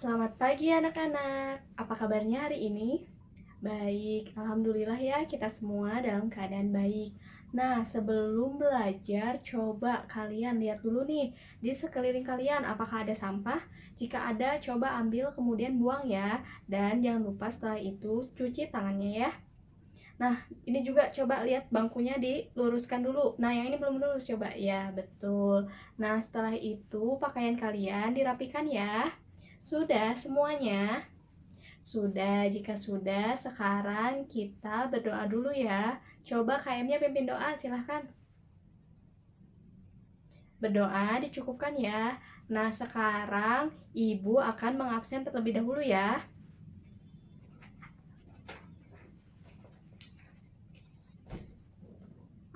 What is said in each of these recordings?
Selamat pagi anak-anak. Apa kabarnya hari ini? Baik, alhamdulillah ya kita semua dalam keadaan baik. Nah, sebelum belajar, coba kalian lihat dulu nih di sekeliling kalian apakah ada sampah? Jika ada, coba ambil kemudian buang ya. Dan jangan lupa setelah itu cuci tangannya ya. Nah, ini juga coba lihat bangkunya diluruskan dulu. Nah, yang ini belum lurus coba. Ya, betul. Nah, setelah itu pakaian kalian dirapikan ya. Sudah semuanya? Sudah, jika sudah, sekarang kita berdoa dulu ya. Coba KM-nya pimpin doa, silahkan. Berdoa dicukupkan ya. Nah, sekarang Ibu akan mengabsen terlebih dahulu ya.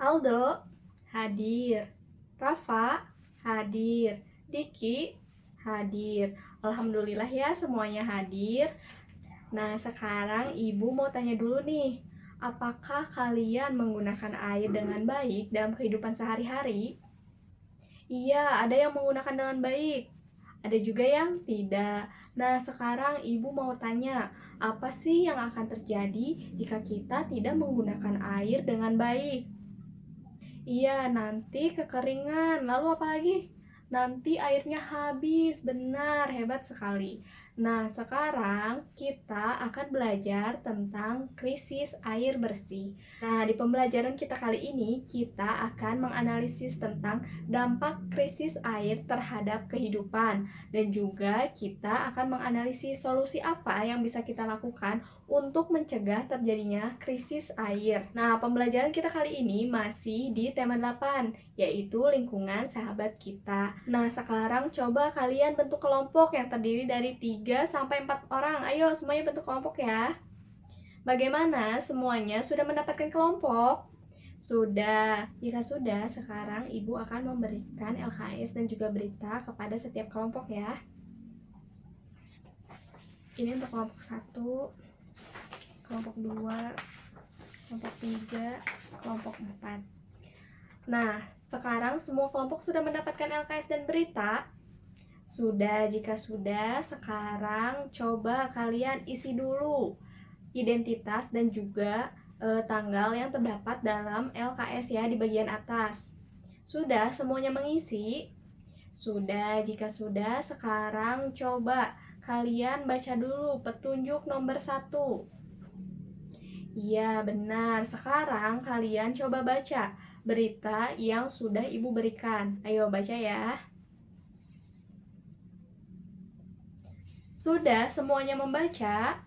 Aldo, hadir. Rafa, hadir. Diki, hadir. Alhamdulillah ya semuanya hadir. Nah, sekarang Ibu mau tanya dulu nih. Apakah kalian menggunakan air dengan baik dalam kehidupan sehari-hari? Iya, ada yang menggunakan dengan baik. Ada juga yang tidak. Nah, sekarang Ibu mau tanya, apa sih yang akan terjadi jika kita tidak menggunakan air dengan baik? Iya, nanti kekeringan. Lalu apa lagi? Nanti airnya habis. Benar, hebat sekali. Nah, sekarang kita akan belajar tentang krisis air bersih. Nah, di pembelajaran kita kali ini, kita akan menganalisis tentang dampak krisis air terhadap kehidupan. Dan juga kita akan menganalisis solusi apa yang bisa kita lakukan untuk mencegah terjadinya krisis air. Nah, pembelajaran kita kali ini masih di tema 8, yaitu lingkungan sahabat kita. Nah, sekarang coba kalian bentuk kelompok yang terdiri dari 3 sampai 4 orang. Ayo, semuanya bentuk kelompok ya. Bagaimana? Semuanya sudah mendapatkan kelompok? Sudah. Jika sudah, sekarang Ibu akan memberikan LKS dan juga berita kepada setiap kelompok ya. Ini untuk kelompok 1, kelompok 2, kelompok 3, kelompok 4. Nah, sekarang semua kelompok sudah mendapatkan LKS dan berita? Sudah, jika sudah, sekarang coba kalian isi dulu identitas dan juga tanggal yang terdapat dalam LKS ya di bagian atas. Sudah semuanya mengisi? Sudah, jika sudah, sekarang coba kalian baca dulu petunjuk nomor 1. Iya, benar. Sekarang kalian coba baca berita yang sudah Ibu berikan. Ayo baca ya. Sudah semuanya membaca?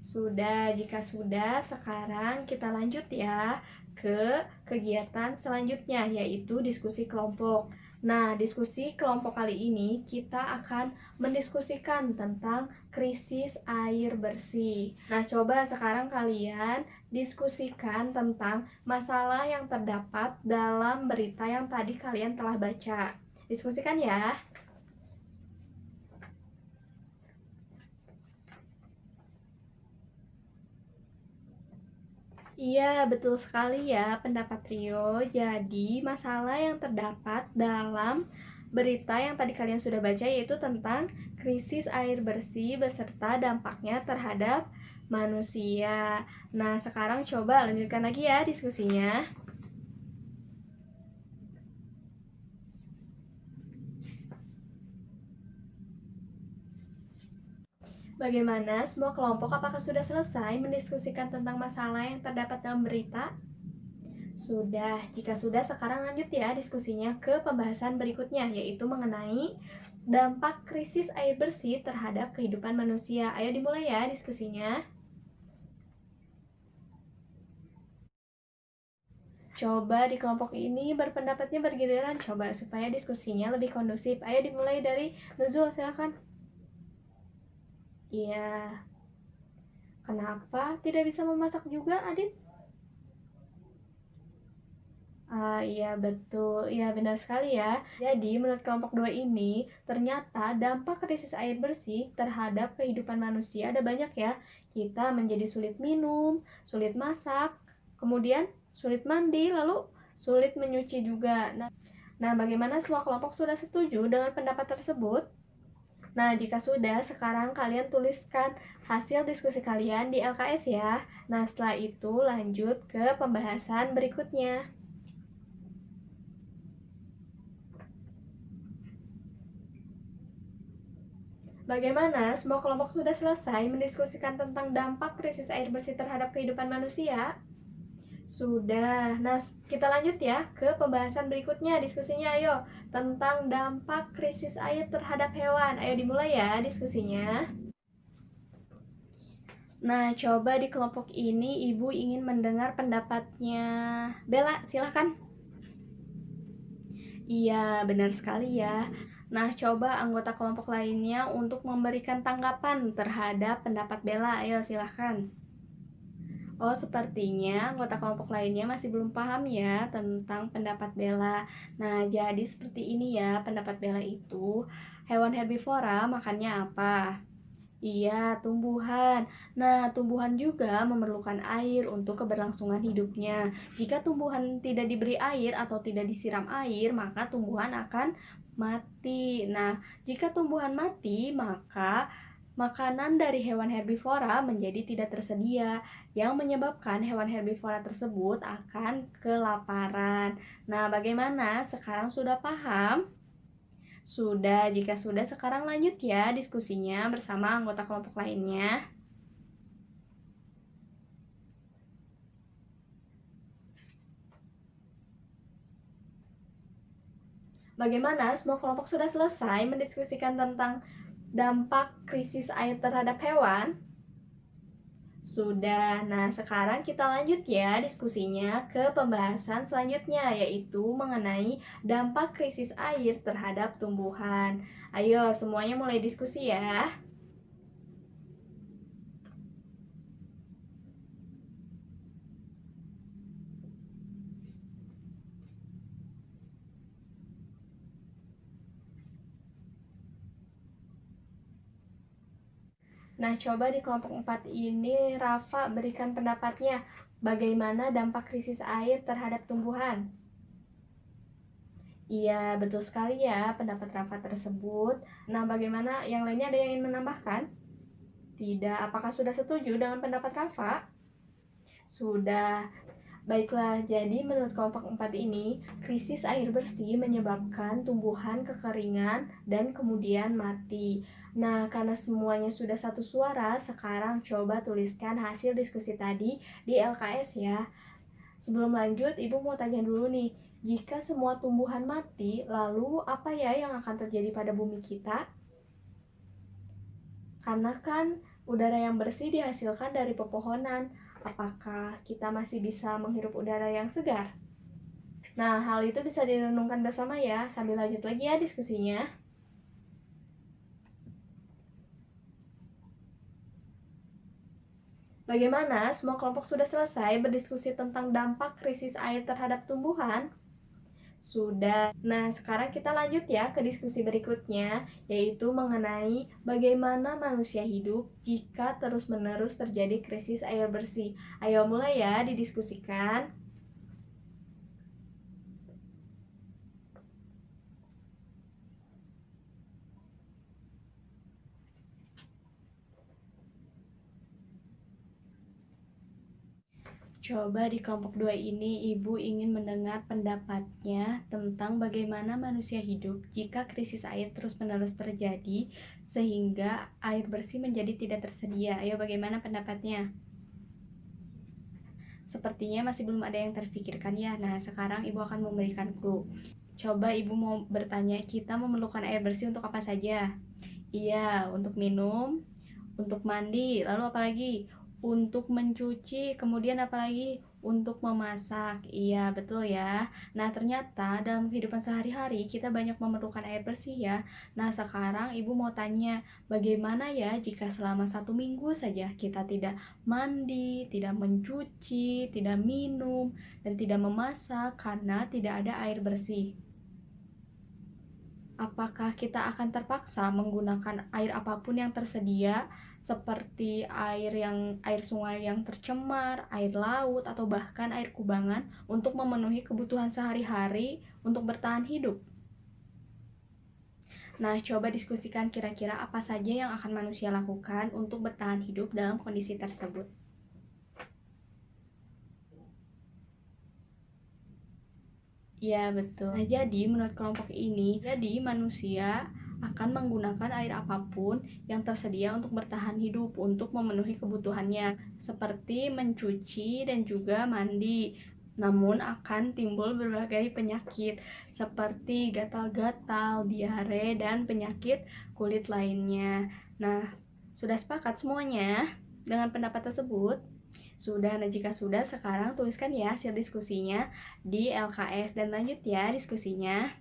Sudah, jika sudah, sekarang kita lanjut ya ke kegiatan selanjutnya, yaitu diskusi kelompok. Nah, diskusi kelompok kali ini kita akan mendiskusikan tentang krisis air bersih. Nah, coba sekarang kalian diskusikan tentang masalah yang terdapat dalam berita yang tadi kalian telah baca. Diskusikan ya. Iya, betul sekali ya pendapat Rio. Jadi, masalah yang terdapat dalam berita yang tadi kalian sudah baca yaitu tentang krisis air bersih beserta dampaknya terhadap manusia. Nah, sekarang coba lanjutkan lagi ya diskusinya. Bagaimana semua kelompok apakah sudah selesai mendiskusikan tentang masalah yang terdapat dalam berita? Sudah, jika sudah sekarang lanjut ya diskusinya ke pembahasan berikutnya yaitu mengenai dampak krisis air bersih terhadap kehidupan manusia. Ayo dimulai ya diskusinya. Coba di kelompok ini berpendapatnya bergiliran coba supaya diskusinya lebih kondusif. Ayo dimulai dari Nuzul, silakan. Iya. Kenapa tidak bisa memasak juga, Adit? Iya betul, iya benar sekali ya. Jadi menurut kelompok 2 ini, ternyata dampak krisis air bersih terhadap kehidupan manusia ada banyak ya. Kita menjadi sulit minum, sulit masak, kemudian sulit mandi, lalu sulit menyuci juga. Nah, bagaimana semua kelompok sudah setuju dengan pendapat tersebut? Nah, jika sudah, sekarang kalian tuliskan hasil diskusi kalian di LKS ya. Nah, setelah itu lanjut ke pembahasan berikutnya. Bagaimana? Semua kelompok sudah selesai mendiskusikan tentang dampak krisis air bersih terhadap kehidupan manusia? Sudah. Nah, kita lanjut ya ke pembahasan berikutnya diskusinya. Ayo, tentang dampak krisis air terhadap hewan. Ayo dimulai ya diskusinya. Nah, coba di kelompok ini Ibu ingin mendengar pendapatnya Bella, silahkan. Iya, benar sekali ya. Nah, coba anggota kelompok lainnya untuk memberikan tanggapan terhadap pendapat Bella. Ayo, silahkan. Oh, sepertinya anggota kelompok lainnya masih belum paham ya tentang pendapat Bella. Nah, jadi seperti ini ya pendapat Bella itu. Hewan herbivora makannya apa? Iya, tumbuhan. Nah, tumbuhan juga memerlukan air untuk keberlangsungan hidupnya. Jika tumbuhan tidak diberi air atau tidak disiram air, maka tumbuhan akan mati. Nah, jika tumbuhan mati, maka makanan dari hewan herbivora menjadi tidak tersedia, yang menyebabkan hewan herbivora tersebut akan kelaparan. Nah, bagaimana? Sekarang sudah paham? Sudah, jika sudah sekarang lanjut ya diskusinya bersama anggota kelompok lainnya. Bagaimana? Semua kelompok sudah selesai mendiskusikan tentang dampak krisis air terhadap hewan? Sudah. Nah, sekarang kita lanjut ya diskusinya ke pembahasan selanjutnya, yaitu mengenai dampak krisis air terhadap tumbuhan. Ayo, semuanya mulai diskusi ya. Nah, coba di kelompok 4 ini Rafa berikan pendapatnya. Bagaimana dampak krisis air terhadap tumbuhan? Iya, betul sekali ya pendapat Rafa tersebut. Nah, bagaimana yang lainnya, ada yang ingin menambahkan? Tidak. Apakah sudah setuju dengan pendapat Rafa? Sudah. Baiklah, jadi menurut kelompok 4 ini, krisis air bersih menyebabkan tumbuhan kekeringan dan kemudian mati. Nah, karena semuanya sudah satu suara, sekarang coba tuliskan hasil diskusi tadi di LKS ya. Sebelum lanjut, Ibu mau tanya dulu nih, jika semua tumbuhan mati, lalu apa ya yang akan terjadi pada bumi kita? Karena kan udara yang bersih dihasilkan dari pepohonan. Apakah kita masih bisa menghirup udara yang segar? Nah, hal itu bisa direnungkan bersama ya, sambil lanjut lagi ya diskusinya. Bagaimana? Semua kelompok sudah selesai berdiskusi tentang dampak krisis air terhadap tumbuhan? Sudah. Nah, sekarang kita lanjut ya ke diskusi berikutnya, yaitu mengenai bagaimana manusia hidup jika terus-menerus terjadi krisis air bersih. Ayo mulai ya didiskusikan. Coba di kelompok 2 ini Ibu ingin mendengar pendapatnya tentang bagaimana manusia hidup jika krisis air terus-menerus terjadi sehingga air bersih menjadi tidak tersedia. Ayo, bagaimana pendapatnya? Sepertinya masih belum ada yang terfikirkan ya. Nah, sekarang Ibu akan memberikan clue. Coba Ibu mau bertanya, kita memerlukan air bersih untuk apa saja? Iya, untuk minum, untuk mandi, lalu apalagi? Untuk mencuci, kemudian apalagi? Untuk memasak. Iya, betul ya. Nah, ternyata dalam kehidupan sehari-hari kita banyak memerlukan air bersih ya. Nah, sekarang Ibu mau tanya, bagaimana ya jika selama 1 minggu saja kita tidak mandi, tidak mencuci, tidak minum, dan tidak memasak karena tidak ada air bersih? Apakah kita akan terpaksa menggunakan air apapun yang tersedia, seperti air sungai yang tercemar, air laut, atau bahkan air kubangan untuk memenuhi kebutuhan sehari-hari untuk bertahan hidup? Nah, coba diskusikan kira-kira apa saja yang akan manusia lakukan untuk bertahan hidup dalam kondisi tersebut. Iya, betul. Nah, jadi menurut kelompok ini, manusia akan menggunakan air apapun yang tersedia untuk bertahan hidup, untuk memenuhi kebutuhannya, seperti mencuci dan juga mandi. Namun akan timbul berbagai penyakit seperti gatal-gatal, diare, dan penyakit kulit lainnya. Nah, sudah sepakat semuanya dengan pendapat tersebut? Sudah, nah jika sudah, sekarang tuliskan ya hasil diskusinya di LKS dan lanjut ya diskusinya.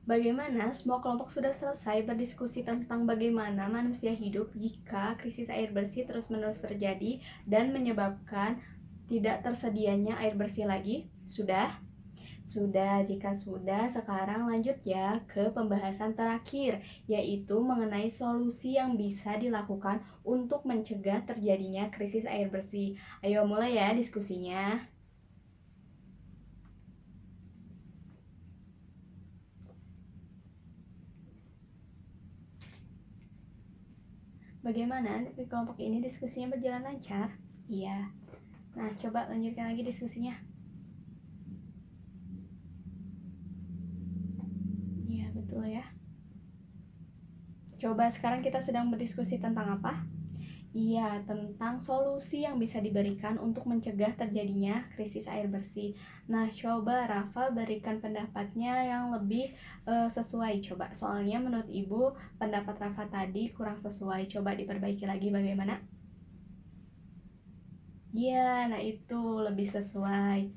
Bagaimana semua kelompok sudah selesai berdiskusi tentang bagaimana manusia hidup jika krisis air bersih terus-menerus terjadi dan menyebabkan tidak tersedianya air bersih lagi? Sudah? Sudah, jika sudah, sekarang lanjut ya ke pembahasan terakhir, yaitu mengenai solusi yang bisa dilakukan untuk mencegah terjadinya krisis air bersih. Ayo mulai ya diskusinya. Bagaimana di kelompok ini diskusinya berjalan lancar? Iya. Nah, coba lanjutkan lagi diskusinya. Iya, betul ya. Coba sekarang kita sedang berdiskusi tentang apa? Iya, tentang solusi yang bisa diberikan untuk mencegah terjadinya krisis air bersih. Nah, coba Rafa berikan pendapatnya yang lebih sesuai. Coba, soalnya menurut Ibu pendapat Rafa tadi kurang sesuai. Coba diperbaiki lagi bagaimana? Iya, nah itu lebih sesuai.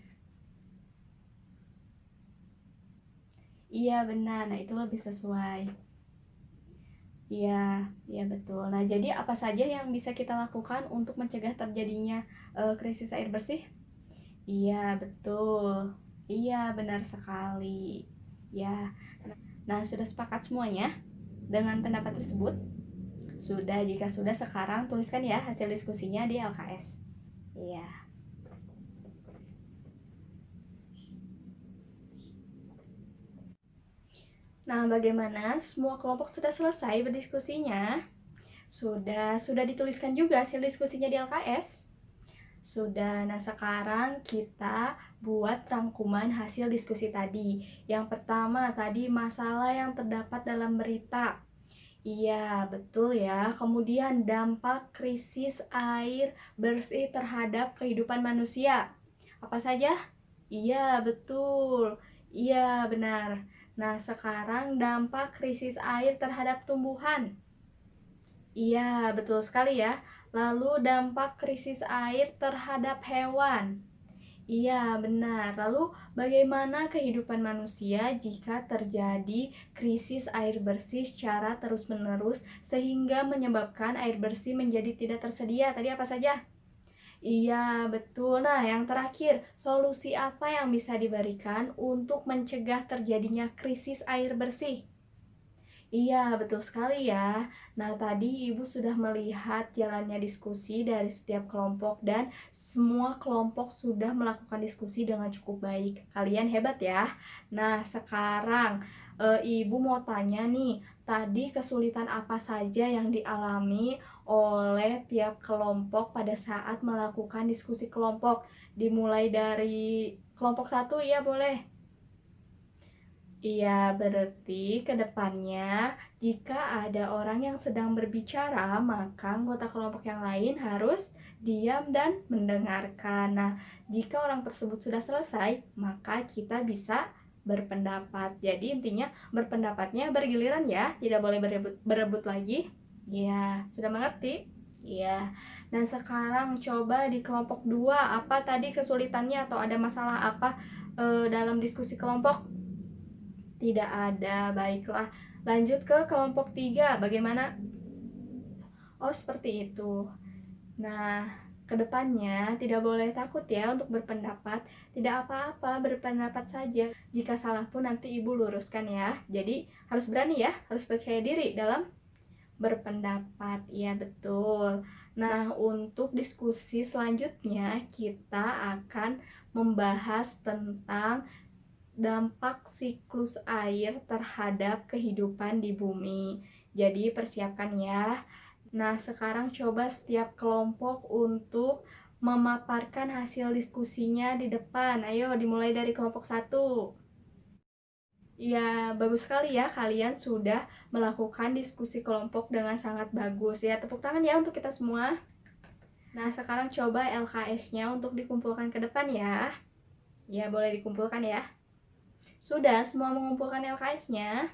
Iya, benar. Nah, itu lebih sesuai. Iya, iya betul. Nah, jadi apa saja yang bisa kita lakukan untuk mencegah terjadinya krisis air bersih? Iya, betul. Iya, benar sekali. Ya. Nah, sudah sepakat semuanya dengan pendapat tersebut? Sudah, jika sudah sekarang tuliskan ya hasil diskusinya di LKS. Iya. Nah, bagaimana? Semua kelompok sudah selesai berdiskusinya? Sudah dituliskan juga hasil diskusinya di LKS? Sudah, nah sekarang kita buat rangkuman hasil diskusi tadi. Yang pertama tadi masalah yang terdapat dalam berita. Iya, betul ya. Kemudian dampak krisis air bersih terhadap kehidupan manusia. Apa saja? Iya, betul. Iya, benar. Nah, sekarang dampak krisis air terhadap tumbuhan. Iya, betul sekali ya. Lalu dampak krisis air terhadap hewan. Iya, benar. Lalu bagaimana kehidupan manusia jika terjadi krisis air bersih secara terus-menerus sehingga menyebabkan air bersih menjadi tidak tersedia? Tadi apa saja? Iya, betul. Nah, yang terakhir, solusi apa yang bisa diberikan untuk mencegah terjadinya krisis air bersih? Iya, betul sekali ya. Nah, tadi Ibu sudah melihat jalannya diskusi dari setiap kelompok dan semua kelompok sudah melakukan diskusi dengan cukup baik. Kalian hebat ya. Nah, sekarang Ibu mau tanya nih, tadi kesulitan apa saja yang dialami oleh tiap kelompok pada saat melakukan diskusi kelompok? Dimulai dari kelompok satu, ya boleh. Iya, berarti ke depannya jika ada orang yang sedang berbicara, maka anggota kelompok yang lain harus diam dan mendengarkan. Nah, jika orang tersebut sudah selesai, maka kita bisa berpendapat. Jadi intinya berpendapatnya bergiliran ya, tidak boleh berebut lagi. Iya, sudah mengerti? Iya. Nah, sekarang coba di kelompok 2, apa tadi kesulitannya atau ada masalah apa dalam diskusi kelompok? Tidak ada. Baiklah, lanjut ke kelompok 3. Bagaimana? Oh, seperti itu. Nah, kedepannya tidak boleh takut ya untuk berpendapat. Tidak apa-apa, berpendapat saja. Jika salah pun nanti Ibu luruskan ya. Jadi harus berani ya, harus percaya diri dalam berpendapat. Iya, betul. Nah, untuk diskusi selanjutnya kita akan membahas tentang dampak siklus air terhadap kehidupan di bumi. Jadi persiapkan ya. Nah, sekarang coba setiap kelompok untuk memaparkan hasil diskusinya di depan. Ayo dimulai dari kelompok 1. Ya, bagus sekali ya kalian sudah melakukan diskusi kelompok dengan sangat bagus. Ya, tepuk tangan ya untuk kita semua. Nah, sekarang coba LKS-nya untuk dikumpulkan ke depan ya. Ya, boleh dikumpulkan ya. Sudah semua mengumpulkan LKS-nya?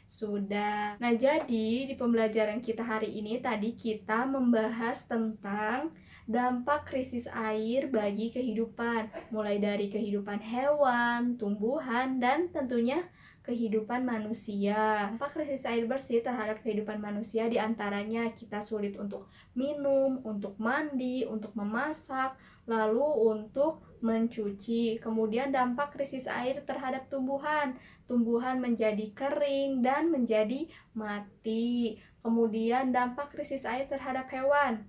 Sudah. Nah, jadi di pembelajaran kita hari ini tadi kita membahas tentang dampak krisis air bagi kehidupan, mulai dari kehidupan hewan, tumbuhan, dan tentunya kehidupan manusia. Dampak krisis air bersih terhadap kehidupan manusia diantaranya kita sulit untuk minum, untuk mandi, untuk memasak, lalu untuk mencuci. Kemudian dampak krisis air terhadap tumbuhan. Tumbuhan menjadi kering dan menjadi mati. Kemudian dampak krisis air terhadap hewan.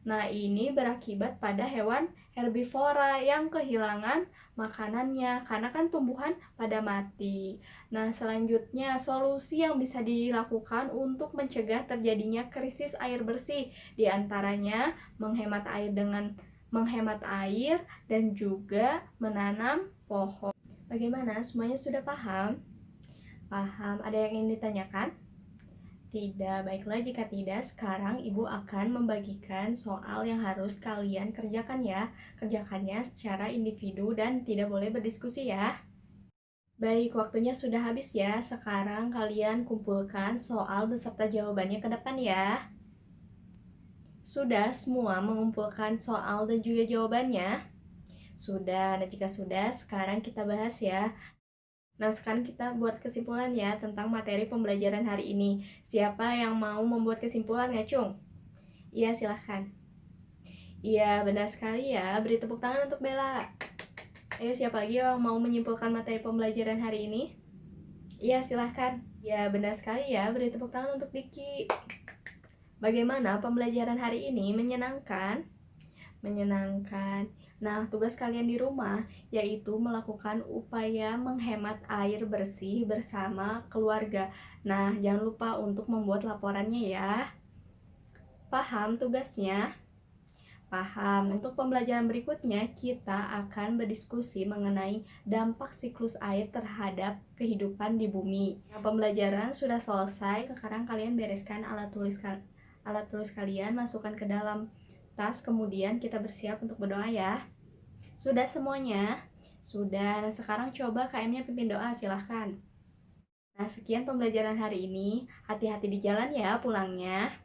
Nah, ini berakibat pada hewan herbivora yang kehilangan makanannya karena kan tumbuhan pada mati. Nah, selanjutnya solusi yang bisa dilakukan untuk mencegah terjadinya krisis air bersih, diantaranya menghemat air dan juga menanam pohon. Bagaimana? Semuanya sudah paham? Paham? Ada yang ingin ditanyakan? Tidak. Baiklah, jika tidak, sekarang Ibu akan membagikan soal yang harus kalian kerjakan ya. Kerjakannya secara individu dan tidak boleh berdiskusi ya. Baik, waktunya sudah habis ya. Sekarang kalian kumpulkan soal beserta jawabannya ke depan ya. Sudah semua mengumpulkan soal dan juga jawabannya? Sudah. Nah, jika sudah, sekarang kita bahas ya. Nah, sekarang kita buat kesimpulan ya tentang materi pembelajaran hari ini. Siapa yang mau membuat kesimpulan ya, Cung? Iya, silahkan. Iya, benar sekali ya. Beri tepuk tangan untuk Bella. Ayo, siapa lagi yang mau menyimpulkan materi pembelajaran hari ini? Iya, silahkan. Ya, benar sekali ya. Beri tepuk tangan untuk Diki. Bagaimana pembelajaran hari ini? Menyenangkan? Menyenangkan. Nah, tugas kalian di rumah yaitu melakukan upaya menghemat air bersih bersama keluarga. Nah, jangan lupa untuk membuat laporannya ya. Paham tugasnya? Paham. Untuk pembelajaran berikutnya, kita akan berdiskusi mengenai dampak siklus air terhadap kehidupan di bumi. Nah, pembelajaran sudah selesai. Sekarang kalian bereskan alat tulis kalian, masukkan ke dalam tas, kemudian kita bersiap untuk berdoa ya. Sudah semuanya? Sudah. Nah, sekarang coba KM-nya pimpin doa, silahkan. Nah, sekian pembelajaran hari ini. Hati-hati di jalan ya pulangnya.